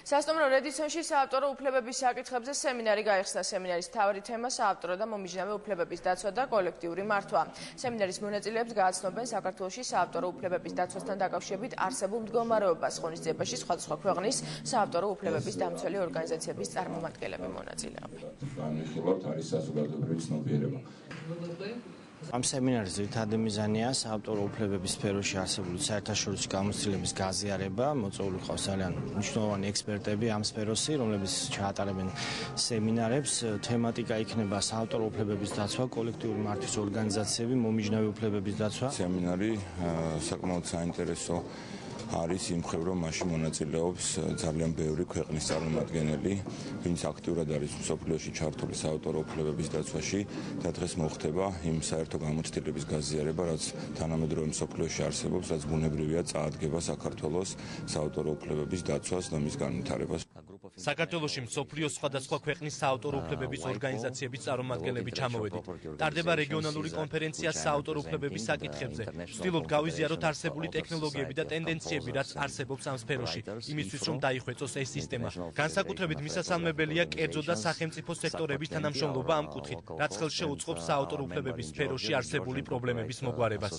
სასტუმრო რედისონში საავტორო უფლებების საკითხებზე სემინარი გაიხსნა. სემინარის მთავარი თემა საავტორო და მომიჯნავე უფლებების დაცვა და კოლექტიური მართვა. სემინარის მონაწილეებს გააცნობენ საქართველოში საავტორო უფლებების დაცვასთან დაკავშირებით არსებულ მდგომარეობას. ღონისძიებაში სხვადასხვა ქვეყნის საავტორო უფლებების დამცველი ორგანიზაციების წარმომადგენლები მონაწილეობენ. არის საზოგადოებრივი ცნობიერება. Am seminaris ძირითადი მიზანია საავტორო უფლებების სფეროში არსებული საერთაშორისო გამოცდილების გაზიარება. მოწვეული ყავს ძალიან მნიშვნელოვანი ექსპერტები ამ სფეროში, რომლებიც ჩაატარებენ სემინარებს. თემატიკა იქნება საავტორო უფლებების დაცვა, კოლექტიური მართვის ორგანიზაციები, მომიჯნავე უფლებების დაცვა. სემინარი საკმაოდ საინტერესო არის იმ მხრივ, რომ მაშინ მონაწილეობს ძალიან ბევრი ქვეყნის წარმომადგენელი, ვინც აქტიურად არის მსოფლიოში ჩართული საავტორო უფლებების დაცვაში და დღეს მოხდება იმ საერთო გამოცდილების გაზიარება, რაც თანამედროვე მსოფლიოში არსებობს, რაც ბუნებრივია წაადგება საქართველოს საავტორო უფლებების დაცვას და მის განვითარებას. საქართველოში მსოფლიოს სხვადასხვა ქვეყნის საავტორო უფლებების ორგანიზაციების წარმომადგენლები ჩამოვედით. ტარდება რეგიონალური კონფერენცია საავტორო უფლებების საკითხებზე. ვცდილობთ გავიზიაროთ არსებული ტექნოლოგიები და ტენდენციები, რაც არსებობს ამ სფეროში, იმისთვის რომ დაიხვეწოს ეს სისტემა. განსაკუთრებით მისასალმებელია კერძო და სახელმწიფო სექტორების თანამშრომლობა ამ კუთხით, რაც ხელს შეუწყობს საავტორო უფლებების სფეროში არსებული პრობლემების მოგვარებას.